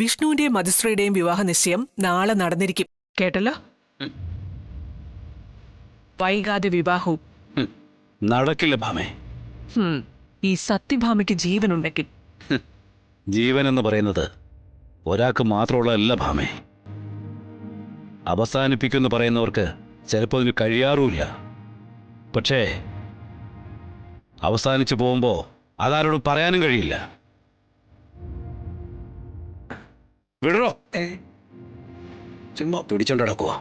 വിഷ്ണുവിന്റെയും മധുശ്രീയുടെയും വിവാഹ നിശ്ചയം നാളെ നടന്നിരിക്കും. കേട്ടല്ലോ? വൈകാതെ വിവാഹവും നടക്കില്ല ഭാമേ. ഈ സത്യഭാമയ്ക്ക് ജീവനുണ്ടെങ്കിൽ. ജീവൻ എന്ന് പറയുന്നത് ഒരാൾക്ക് മാത്രമുള്ളതല്ല ഭാമേ. അവസാനിപ്പിക്കുമെന്ന് പറയുന്നവർക്ക് ചിലപ്പോൾ ഇതിന് കഴിയാറുമില്ല. പക്ഷേ അവസാനിച്ചു പോകുമ്പോ അതാരോടും പറയാനും കഴിയില്ല. വിടറോ, ചുമ്മാ പിടിച്ചോണ്ട് നടക്കുവോ?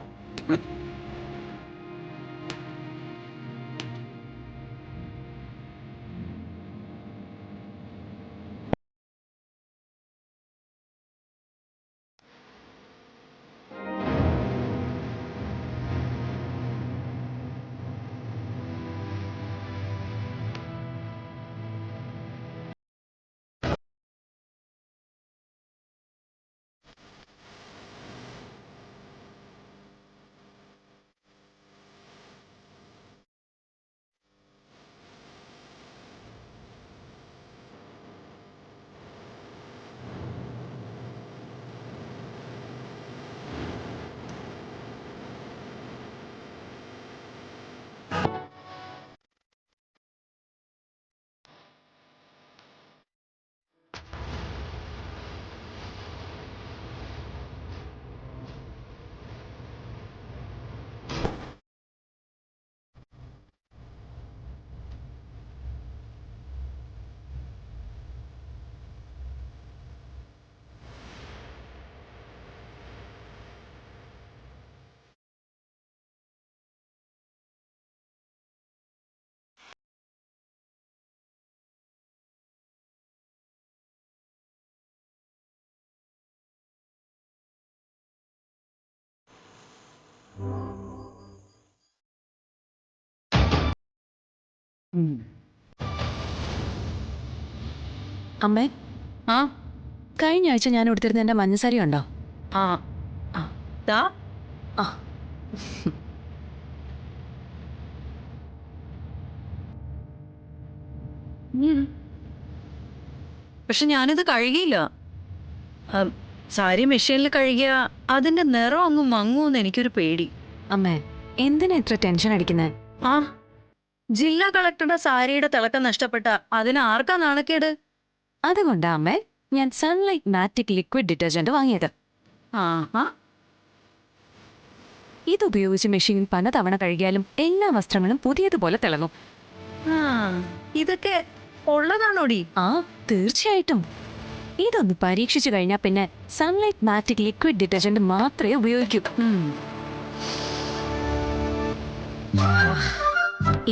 അമ്മേ, ആ കഴിഞ്ഞ ആഴ്ച ഞാൻ എടുത്തിരുന്ന എന്റെ മഞ്ഞസാരി ഉണ്ടോ? ആ ആ ദാ ആ പക്ഷെ ഞാനിത് കഴുകിയില്ല. സാരി മെഷീനിൽ കഴുകിയ അതിന്റെ നിറം അങ്ങ് മങ്ങൂന്ന് എനിക്കൊരു പേടി. അമ്മേ, എന്തിനാ ഇത്ര ടെൻഷൻ അടിക്കുന്നേ? ആ ജില്ലാ കളക്ടറുടെ സാരിയുടെ തിളക്കം നഷ്ടപ്പെട്ട അതിന് ആർക്കാ നാണക്കേട്? അതുകൊണ്ടാ അമ്മേ ഞാൻ സൺലൈറ്റ് മാറ്റിക് ലിക്വിഡ് ഡിറ്റർജന്റ് വാങ്ങിയത്. ആ ഇതുപയോഗിച്ച് മെഷീനിൽ പലതവണ കഴുകിയാലും എല്ലാ വസ്ത്രങ്ങളും പുതിയതുപോലെ തിളങ്ങും. ആ ഇതൊക്കെ ഉള്ളതാണോടി? ആ, തീർച്ചയായിട്ടും. ഇതൊന്ന് പരീക്ഷിച്ചു കഴിഞ്ഞാൽ പിന്നെ സൺലൈറ്റ് മാറ്റിക് ലിക്വിഡ് ഡിറ്റർജന്റ് മാത്രമേ ഉപയോഗിക്കൂ.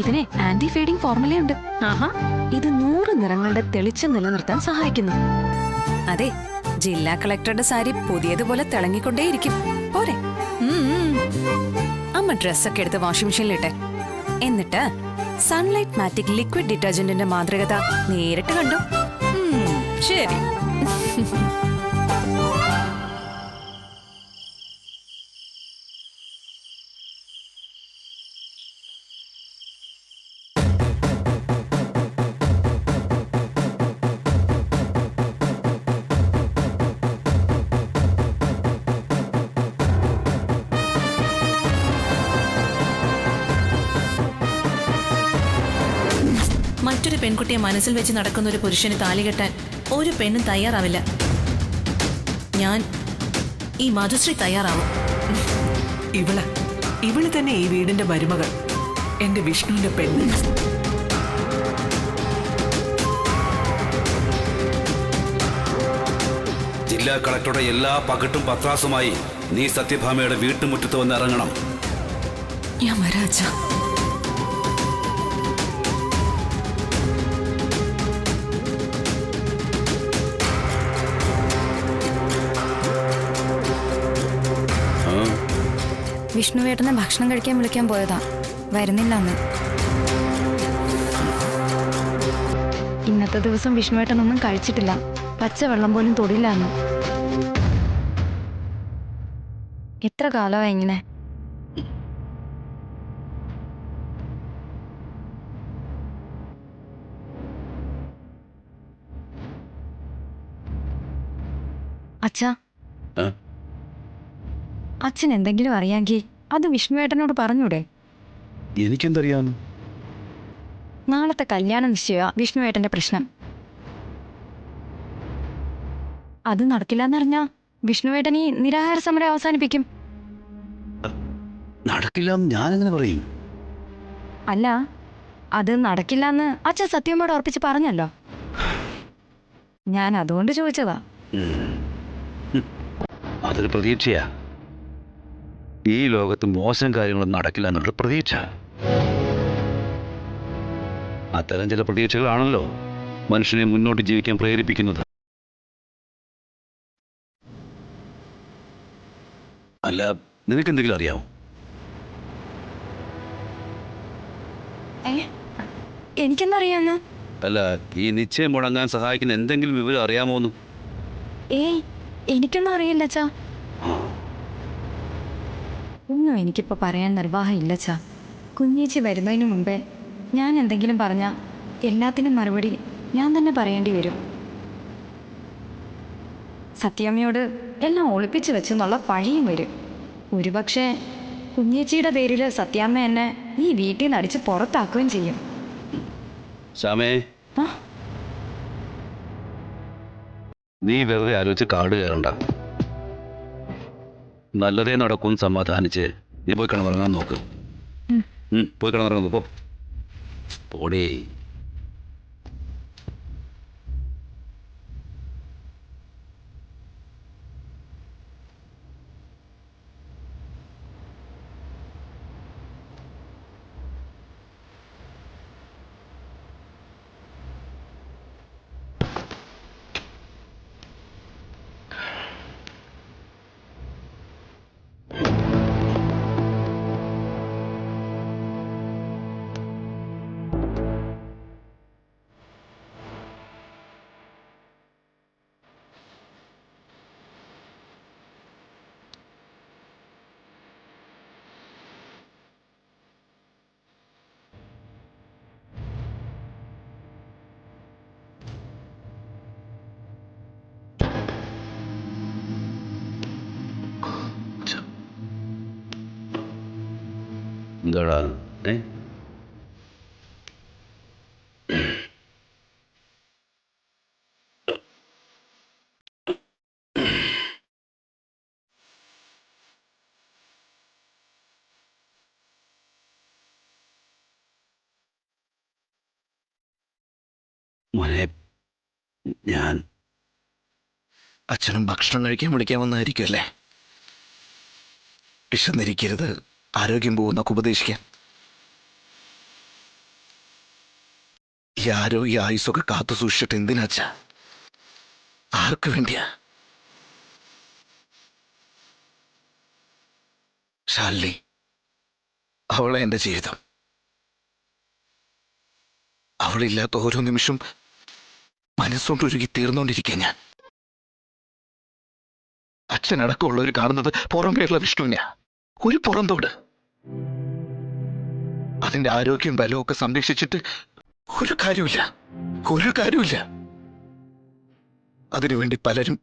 ഇതിന് ആന്റി ഫേഡിംഗ് ഫോർമുലയുണ്ട്. ആഹാ, ഇത് 100 നിറങ്ങളുടെ തെളിച്ചം നിലനിർത്താൻ സഹായിക്കുന്നു. അതെ, ജില്ലാ കളക്ടറുടെ സാരി പുതിയതുപോലെ തിളങ്ങിക്കൊണ്ടേയിരിക്കും. പോരെ? അമ്മ ഡ്രസ്സൊക്കെ എടുത്ത് വാഷിംഗ് മെഷീനിലിട്ടെ. എന്നിട്ട് സൺലൈറ്റ് മാറ്റിക് ലിക്വിഡ് ഡിറ്റർജന്റിന്റെ മാതൃകത നേരിട്ട് കണ്ടു. ശരി. മറ്റൊരു പെൺകുട്ടിയെ മനസ്സിൽ വെച്ച് നടക്കുന്ന ഒരു പുരുഷന് താലി കെട്ടാൻ ഒരു പെണ്ണും തയ്യാറാവില്ല. ഞാൻ ഈ മധുശ്രീ തയ്യാറാവും. ഇവള് തന്നെ ഈ വീടിന്റെ മരുമകൾ, എന്റെ വിഷ്ണുവിന്റെ പെണ്ണ്. ജില്ലാ കളക്ടറുടെ എല്ലാ പകട്ടും പത്രാസുമായി നീ സത്യഭാമയുടെ വീട്ടുമുറ്റത്ത് വന്ന് ഇറങ്ങണം. ഞാൻ വരാച്ച. വിഷ്ണുവേട്ടനെ ഭക്ഷണം കഴിക്കാൻ വിളിക്കാൻ പോയതാ, വരുന്നില്ല അന്ന്. ഇന്നത്തെ ദിവസം വിഷ്ണുവേട്ടനൊന്നും കഴിച്ചിട്ടില്ല, പച്ചവെള്ളം പോലും തൊടില്ല അന്ന്. എത്ര കാലമാ ഇങ്ങനെ? അച്ഛാ, ആ? അച്ഛൻ എന്തെങ്കിലും അറിയാമെങ്കിൽ അത് വിഷ്ണുവേട്ടനോട് പറഞ്ഞൂടെ? എനിക്കെന്തറിയാം? നാളത്തെ കല്യാണ നിശ്ചയ വിഷ്ണുവേട്ടന്റെ പ്രശ്നം. അത് നടക്കില്ലെന്നറിഞ്ഞാ വിഷ്ണുവേട്ടൻ ഈ നിരാഹാര സമരം അവസാനിപ്പിക്കും. നടക്കില്ല ഞാനെങ്ങനെ പറയും? അല്ല, അത് നടക്കില്ലെന്ന് അച്ഛൻ സത്യമ്മയോട് ഉറപ്പിച്ച് പറഞ്ഞല്ലോ. ഞാൻ അതുകൊണ്ട് ചോദിച്ചതാ. അതൊരു പ്രതീക്ഷയാ. ഈ ലോകത്ത് മോശം കാര്യങ്ങളൊന്നും നടക്കില്ല എന്നുള്ള പ്രതീക്ഷ. അത്തരം ചില പ്രതീക്ഷകളാണല്ലോ മനുഷ്യനെ മുന്നോട്ട് ജീവിക്കാൻ പ്രേരിപ്പിക്കുന്നത്. അല്ല, നിനക്കെന്തെങ്കിലും അറിയാമോ? എനിക്കെന്തറിയാന്ന്? അല്ല, ഈ നിശ്ചയം മുടങ്ങാൻ സഹായിക്കുന്ന എന്തെങ്കിലും വിവരം അറിയാമോന്ന്? ഏയ്, എനിക്കൊന്നും അറിയില്ല അച്ഛാ. ഒന്നും എനിക്കിപ്പോൾ പറയാൻ നിർവാഹമില്ല അച്ഛാ. കുഞ്ഞേച്ചി വരുന്നതിന് മുമ്പേ ഞാൻ എന്തെങ്കിലും പറഞ്ഞാൽ എല്ലാത്തിനും മറുപടി ഞാൻ തന്നെ പറയേണ്ടി വരും. സത്യമ്മയോട് എല്ലാം ഒളിപ്പിച്ചു വെച്ചെന്നുള്ള പഴിയും വരും. ഒരുപക്ഷെ കുഞ്ഞേച്ചിയുടെ പേരിൽ സത്യാമ്മ എന്നെ ഈ വീട്ടിൽ നിന്ന് അടിച്ച് പുറത്താക്കുകയും ചെയ്യും. ശ്യാമേ, ആ, നീ വെറുതെ ആലോചിച്ച് കാട് കയറണ്ട. നല്ലതേ നടക്കും സമാധാനിച്ച് നീ പോയി കിടന്നുറങ്ങാൻ നോക്ക്. പോയി കിടന്നുറങ്ങുന്നു. പോടേ. എന്താടാ? മോനെ, ഞാൻ അച്ഛനും ഭക്ഷണം കഴിക്കാൻ വിളിക്കാൻ വന്നായിരിക്കും അല്ലേ? വിശന്നിരിക്കരുത്, ആരോഗ്യം പോകുന്നൊക്കെ ഉപദേശിക്കാൻ. ഈ ആരോഗ്യ ആയുസൊക്കെ കാത്തു സൂക്ഷിച്ചിട്ട് എന്തിനാച്ചാ? ആർക്ക് വേണ്ടിയാ? ശാലിനി, അവളെ എൻ്റെ ജീവിതം. അവളില്ലാത്ത ഓരോ നിമിഷം മനസ്സുകൊണ്ടൊരുകി തീർന്നുകൊണ്ടിരിക്കുക ഞാൻ. അച്ഛനടക്കമുള്ളവർ കാണുന്നത് പുറമേയുള്ള വിഷ്ണുവിനെയാ, ഒരു പുറന്തോട്. അതിന്റെ ആരോഗ്യം ബലവും ഒക്കെ സംരക്ഷിച്ചിട്ട് ഒരു കാര്യമില്ല, ഒരു കാര്യമില്ല. അതിനുവേണ്ടി പലരും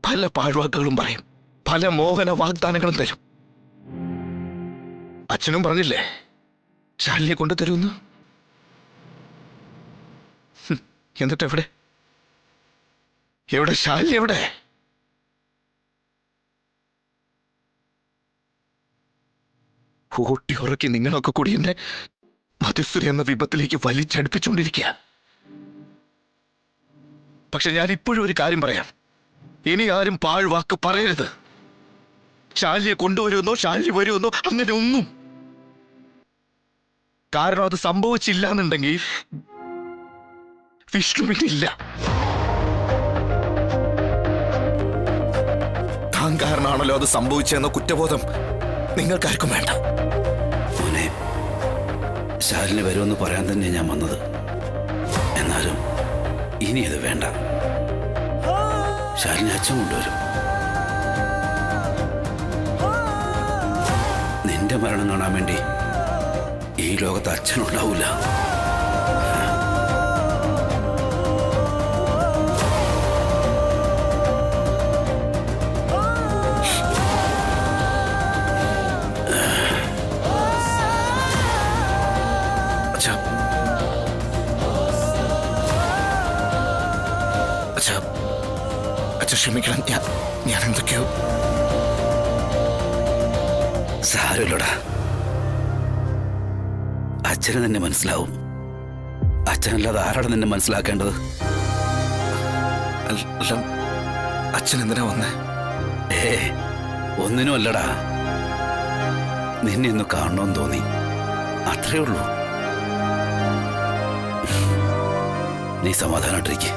പല പാഴ്വാക്കുകളും പറയും, പല മോഹന വാഗ്ദാനങ്ങളും തരും. അച്ഛനും പറഞ്ഞില്ലേ ശാലിനിയെ കൊണ്ടു തരുമെന്ന്. എന്നിട്ട് എവിടെ എവിടെ ശാലിനി എവിടെ? ഓട്ടി ഉറക്കി നിങ്ങളൊക്കെ കൂടി എന്നെ മധുസുര എന്ന വിപത്തിലേക്ക് വലിച്ചടുപ്പിച്ചുകൊണ്ടിരിക്കുക. പക്ഷെ ഞാൻ ഇപ്പോഴും ഒരു കാര്യം പറയാം, ഇനി ആരും പാഴ്വാക്ക് പറയരുത്. ശാലിനിയെ കൊണ്ടുവരുമെന്നോ ശാലിനി വരുമെന്നോ അങ്ങനെ ഒന്നും. കാരണം അത് സംഭവിച്ചില്ല എന്നുണ്ടെങ്കിൽ വിഷ്ണുവിനില്ല. താൻ കാരണമാണല്ലോ അത് സംഭവിച്ചെന്ന കുറ്റബോധം നിങ്ങൾക്കാർക്കും വേണ്ട. മോനെ, ശാലിനി വരുമെന്ന് പറയാൻ തന്നെ ഞാൻ വന്നത്. എന്നാലും ഇനി അത് വേണ്ട. ശാലിനി അച്ഛൻ കൊണ്ടുവരും. നിന്റെ മരണം കാണാൻ വേണ്ടി ഈ ലോകത്ത് അച്ഛനുണ്ടാവില്ല. ക്ഷമിക്കണം. ഞാൻ എന്തൊക്കെയോ. സാരമില്ലടാ, അച്ഛന് നിന്നെ മനസ്സിലാവും. അച്ഛനല്ലാതെ ആരാണ് നിന്നെ മനസ്സിലാക്കേണ്ടത്? അല്ല, അച്ഛൻ എന്തിനാ വന്നേ? ഒന്നിനും അല്ലടാ, നിന്നെ ഒന്ന് കാണണമെന്ന് തോന്നി, അത്രേ ഉള്ളൂ. നീ സമാധാനായിട്ടിരിക്കെ,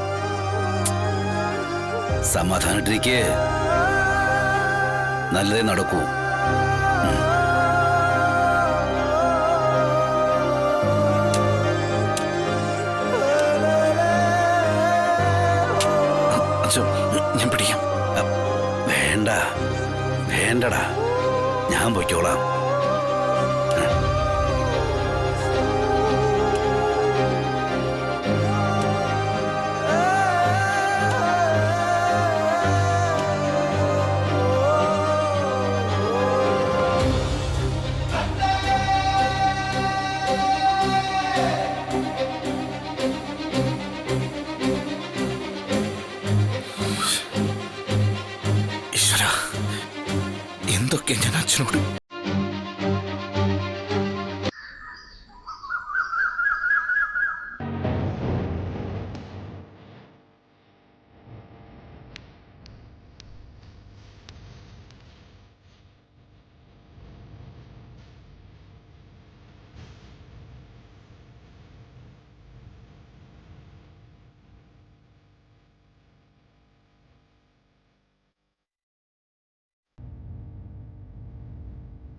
സമാധാനായിട്ടിരിക്കെ, നല്ലതേ നടക്കൂ. ഞാൻ പിടിക്കാം. വേണ്ട, വേണ്ടടാ, ഞാൻ പൊയ്ക്കോളാം. ഈശ്വരാ, എന്തൊക്കെ ഞാൻ അച്ഛനോട്.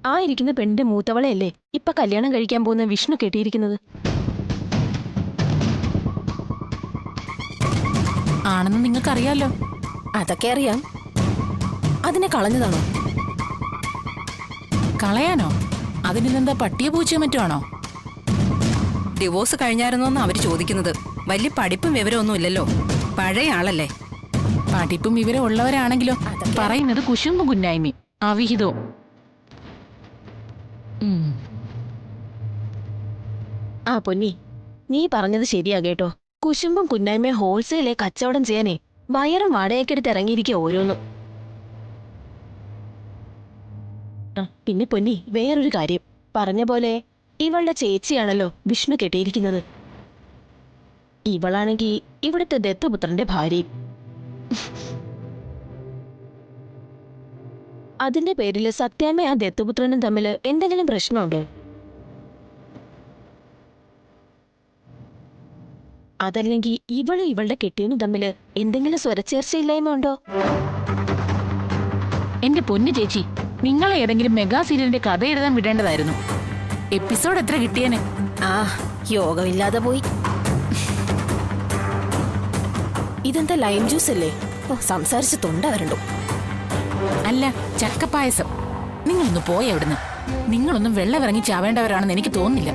ആ ഇരിക്കുന്ന പെണ്ണിന്റെ മൂത്തവളെയല്ലേ ഇപ്പൊ കല്യാണം കഴിക്കാൻ പോകുന്ന വിഷ്ണു കെട്ടിയിരിക്കുന്നത്? ആണെന്ന് നിങ്ങൾക്കറിയാലോ. അതൊക്കെ അറിയാം. അതിനെ കളഞ്ഞതാണോ? കളയാനോ? അതിനെന്താ പട്ടിയെ പൂച്ചയോ മറ്റോ ആണോ? ഡിവോഴ്സ് കഴിഞ്ഞായിരുന്നോന്ന് അവര് ചോദിക്കുന്നത്. വലിയ പഠിപ്പും വിവരമൊന്നും ഇല്ലല്ലോ, പഴയ ആളല്ലേ. പഠിപ്പും വിവരം ഉള്ളവരാണെങ്കിലോ പറയുന്നത് കുശുമ്പും കുന്നായ്മയും അവിഹിതവും. ആ പൊന്നി, നീ പറഞ്ഞത് ശരിയാ കേട്ടോ. കുശുമ്പും കുന്നായ്മയും ഹോൾസെയിലെ കച്ചവടം ചെയ്യാനേ വയറും വാടകയ്ക്കെടുത്ത് ഇറങ്ങിയിരിക്കുക ഓരോന്നും. പിന്നെ പൊന്നി, വേറൊരു കാര്യം. പറഞ്ഞ പോലെ ഇവളുടെ ചേച്ചിയാണല്ലോ വിഷ്ണു കെട്ടിയിരിക്കുന്നത്. ഇവളാണെങ്കി ഇവിടുത്തെ ദത്തുപുത്രന്റെ ഭാര്യയും. അതിന്റെ പേരില് സത്യാമ്മ ആ ദത്തുപുത്രനും തമ്മിൽ എന്തെങ്കിലും പ്രശ്നമുണ്ടോ? അതല്ലെങ്കിൽ ഇവളും ഇവളുടെ കെട്ടിയനും തമ്മില് എന്തെങ്കിലും സ്വരച്ചേർച്ചയില്ലായ്മ ഉണ്ടോ? എന്റെ പൊന്നു ചേച്ചി, നിങ്ങളെ ഏതെങ്കിലും മെഗാ സീരിയലിന്റെ കഥ എഴുതാൻ വിടേണ്ടതായിരുന്നു. എപ്പിസോഡ് എത്ര കിട്ടിയേനെ? ആ, യോഗമില്ലാതെ പോയി. ഇതെന്താ ലൈം ജ്യൂസ് അല്ലേ? ഓ, സംസാരിച്ച് തൊണ്ട വരണ്ടു. അല്ല, ചക്കപ്പായസം. നിങ്ങളൊന്ന് പോയ എവിടുന്ന്. നിങ്ങളൊന്നും വെള്ളമിറങ്ങി ചാവേണ്ടവരാണെന്ന് എനിക്ക് തോന്നുന്നില്ല.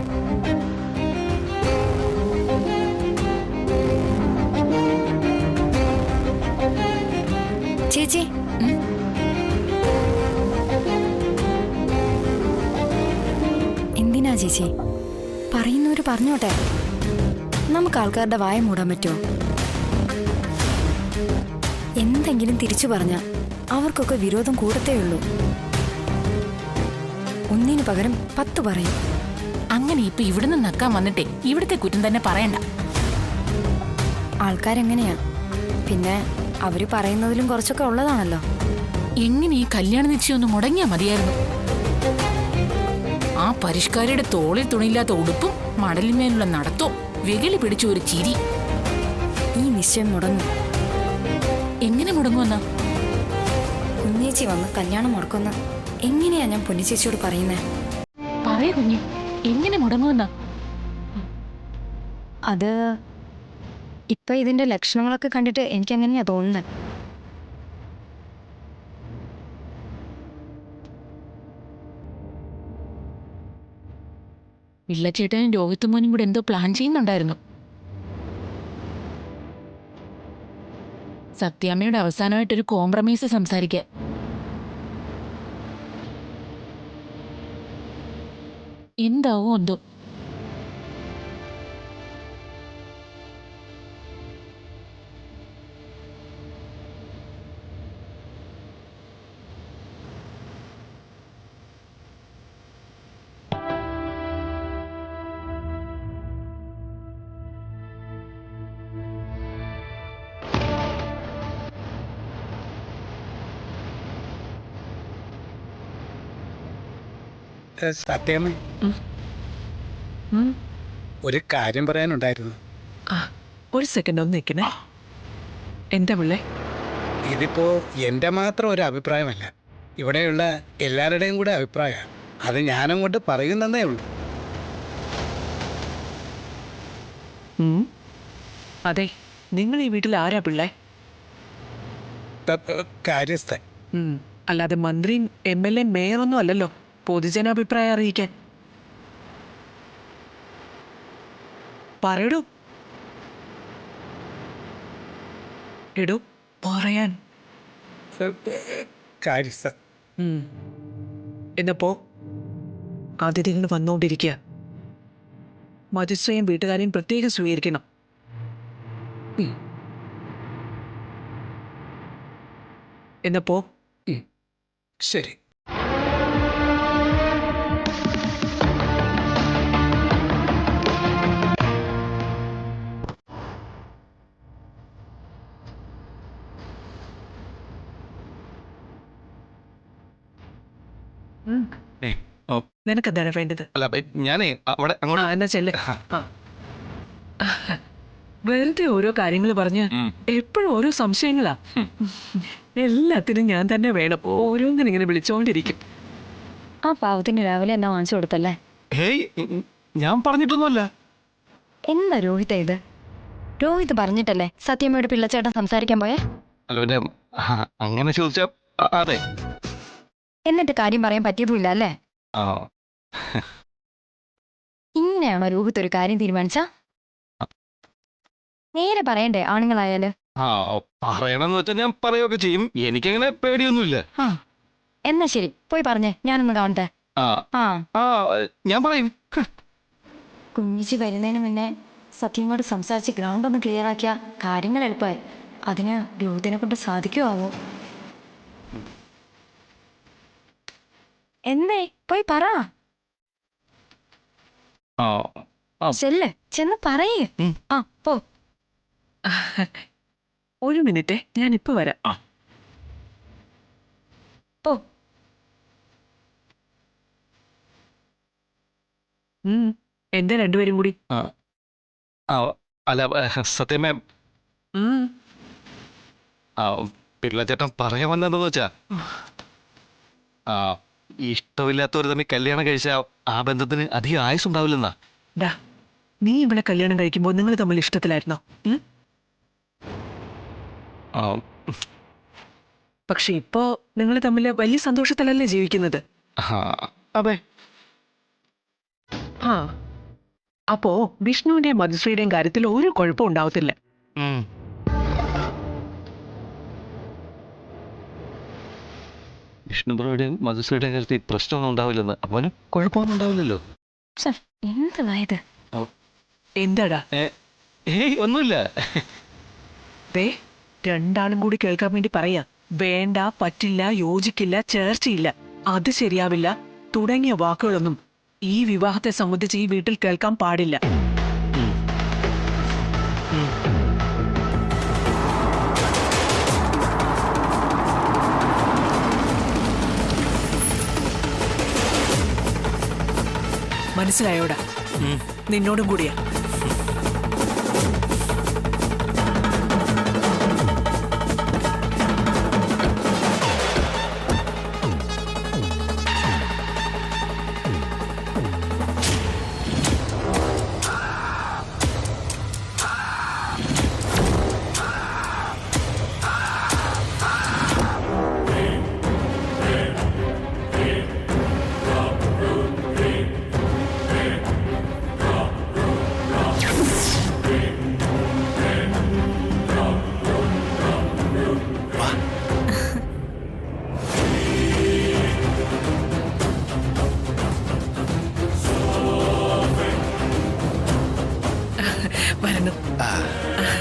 ചേച്ചി, എന്തിനാ ചേച്ചി? പറയുന്നവര് പറഞ്ഞോട്ടെ, നമുക്ക് ആൾക്കാരുടെ വായ മൂടാൻ പറ്റുമോ? എന്തെങ്കിലും തിരിച്ചു പറഞ്ഞ അവർക്കൊക്കെ വിരോധം കൂടത്തേ ഉള്ളൂ. ഒന്നിനു പകരം 10 പറയും. അങ്ങനെ ഇപ്പൊ ഇവിടുന്ന് നക്കാൻ വന്നിട്ടേ ഇവിടുത്തെ കുറ്റം തന്നെ പറയണ്ട. ആൾക്കാരെങ്ങനെയാ, പിന്നെ അവര് പറയുന്നതിലും കുറച്ചൊക്കെ ഉള്ളതാണല്ലോ. എങ്ങനെ ഈ കല്യാണ നിശ്ചയം ഒന്ന് മുടങ്ങിയാ മതിയായിരുന്നു. ആ പരിഷ്കാരിയുടെ തോളിൽ തുണിയില്ലാത്ത ഉടുപ്പും മടലിന്മേലുള്ള നടത്തവും വെകിളി പിടിച്ച ഒരു ചിരി. ഈ നിശ്ചയം മുടങ്ങും. എങ്ങനെ മുടങ്ങുമെന്നാ? കുഞ്ഞേച്ചി വന്ന് കല്യാണം മുടക്കുന്ന എങ്ങനെയാ ഞാൻ പൊന്നിച്ചേച്ചിയോട് പറയുന്നേ? പറയ കുഞ്ഞ്, എങ്ങനെ മുടങ്ങുമെന്നാ? അത് ഇപ്പൊ ഇതിന്റെ ലക്ഷണങ്ങളൊക്കെ കണ്ടിട്ട് എനിക്ക് അങ്ങനെയാ തോന്നുന്നത്. പിള്ളച്ചേട്ടനും രോഹിത്തുമോനും കൂടെ എന്തോ പ്ലാൻ ചെയ്യുന്നുണ്ടായിരുന്നു. സത്യാമ്മയുടെ അവസാനമായിട്ടൊരു കോംപ്രമൈസ് സംസാരിക്കാൻ. എന്താവോ എന്തോ. സത്യമേ, ഒരു കാര്യം പറയാനുണ്ടായിരുന്നു. ആ ഒരു സെക്കൻഡ് ഒന്ന് നിൽക്കണേ. എന്താ പിള്ളേ? ഇതിപ്പോ എൻ്റെ മാത്രം ഒരു അഭിപ്രായമല്ല, ഇവിടെയുള്ള എല്ലാവരുടെയും കൂടെ അഭിപ്രായമാണ്. അത് ഞാനങ്ങോട്ട് പറയുന്നതേ ഉള്ളൂ. അതെ, നിങ്ങൾ ഈ വീട്ടിൽ ആരാ പിള്ളേ? കാര്യസ്ഥൻ. അല്ലാതെ മന്ത്രിയും MLA മേയറൊന്നും അല്ലല്ലോ പൊതുജനാഭിപ്രായം അറിയിക്കാൻ. പറയടൂ. എടൂ പറയാൻ. കാര്യസ്ഥൻ. എന്നപ്പോ അതിഥികൾ വന്നുകൊണ്ടിരിക്കുക. മജിസ്ട്രേയും വീട്ടുകാരെയും പ്രത്യേകം സ്വീകരിക്കണം. എന്നപ്പോ ശരി. നിനക്കെന്താണ് വേണ്ടത്? അല്ല ഞാനേ അവിടെ ആ എന്നാ ചെല്ലേ. വെറുതെ ഓരോ കാര്യങ്ങൾ പറഞ്ഞ് എപ്പോഴും ഓരോ സംശയങ്ങളാ. എല്ലാത്തിനും ഞാൻ തന്നെ വേണം. ഓരോന്നിനും ഇങ്ങനെ വിളിച്ചോണ്ടിരിക്കും. ആ പാവത്തിന് രാവിലെ എന്നാ വാങ്ങിച്ചു കൊടുത്തല്ലേ? ഹേയ്, ഞാൻ പറഞ്ഞിട്ടൊന്നുമല്ല. എന്താ രോഹിത ഇത്? രോഹിത് പറഞ്ഞിട്ടല്ലേ സത്യമ്മയോട് പിള്ളച്ചേട്ടൻ സംസാരിക്കാൻ പോയേ? അല്ല പിന്നെ അങ്ങനെ ചോദിച്ചാ അതെ. എന്നിട്ട് കാര്യം പറയാൻ പറ്റിയതുമില്ല അല്ലേ? ആ ഇങ്ങനെയാണോ രോഹിത് ഒരു കാര്യം തീരുമാനിച്ച? നേരെ പറയണ്ടേ ആണുങ്ങളായാല്? ആ പറയണമെന്ന് വെച്ചാൽ ഞാൻ പറയുകയൊക്കെ ചെയ്യും. എനിക്കങ്ങനെ പേടിയൊന്നുമില്ല. ആ എന്നാ ശരി, പോയി പറഞ്ഞേ, ഞാനൊന്ന് കാണട്ടെ. ആ ആ ആ ഞാൻ പറയും. കുഞ്ഞിച്ചി വരുന്നതിന് മുന്നേ സത്യമ്മയോട് സംസാരിച്ച് ഗ്രൗണ്ട് ഒന്ന് ക്ലിയർ ആക്കിയ കാര്യങ്ങൾ എളുപ്പമായി. അതിന് രോഹിതിനെ കൊണ്ട് സാധിക്കുമാവോ? എന്നേ പോയി പറ. ചെല്ല്, ചെന്ന് പറയേ. ആ പോ. ഒരു മിനിറ്റ്, ഞാൻ ഇപ്പൊ വരാം. പോ. എന്താ രണ്ടുപേരും കൂടി? അല്ല സത്യമേ, പിള്ളച്ചേട്ടൻ പറയാൻ വന്നതെന്ന് വെച്ചാ ഇഷ്ടമില്ലാത്തവർ തമ്മിൽ കല്യാണം കഴിച്ച ആ ബന്ധത്തിന് അധികം ആയുസുണ്ടാവില്ലെന്നാ. നീ ഇവിടെ കല്യാണം കഴിക്കുമ്പോ നിങ്ങൾ തമ്മിൽ ഇഷ്ടത്തിലായിരുന്നോ? പക്ഷെ ഇപ്പോ നിങ്ങൾ തമ്മിൽ വലിയ സന്തോഷത്തിലല്ലേ ജീവിക്കുന്നത്? അതെ. അപ്പോ വിഷ്ണുവിന്റെയും മധുശ്രീയുടെയും കാര്യത്തിൽ ഒരു കുഴപ്പം ഉണ്ടാവത്തില്ല. വിഷ്ണുബ്രോയുടെയും മധുശ്രീയുടെയും കാര്യത്തിൽ പ്രശ്നമൊന്നും ഉണ്ടാവില്ലെന്ന്. അവന് കുഴപ്പമൊന്നും ഉണ്ടാവില്ലല്ലോ. എന്തായത്? എന്താടാ? ഏയ് ഒന്നുമില്ല. രണ്ടാളും കൂടി കേൾക്കാൻ വേണ്ടി പറയാ. വേണ്ട, പറ്റില്ല, യോജിക്കില്ല, ചേർച്ചയില്ല, അത് ശരിയാവില്ല തുടങ്ങിയ വാക്കുകളൊന്നും ഈ വിവാഹത്തെ സംബന്ധിച്ച് ഈ വീട്ടിൽ കേൾക്കാൻ പാടില്ല. മനസ്സിലായോടാ? നിന്നോടും കൂടിയാ. വരണം.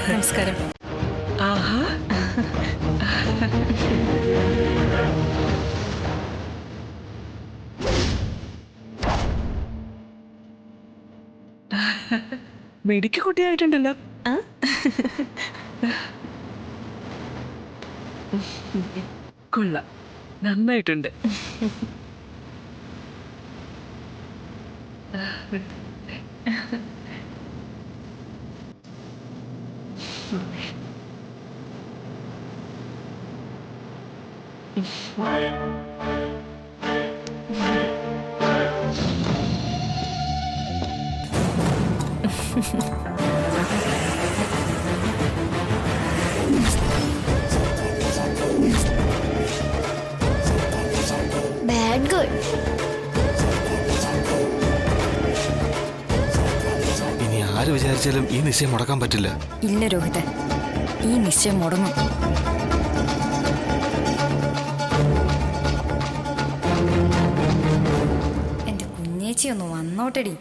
നമസ്കാരം. ആഹാ, മെഡിക്ക് കുട്ടിയായിട്ടുണ്ടല്ലോ. കൊള്ളാം, നന്നായിട്ടുണ്ട്. Bad girl. ഇനി ആര് വിചാരിച്ചാലും ഈ നിശ്ചയം മുടക്കാൻ പറ്റില്ല. ഇല്ല രോഹിത, ഈ നിശ്ചയം മുടങ്ങും. എന്റെ കുഞ്ഞേച്ചി ഒന്ന് വന്നോട്ടെടി.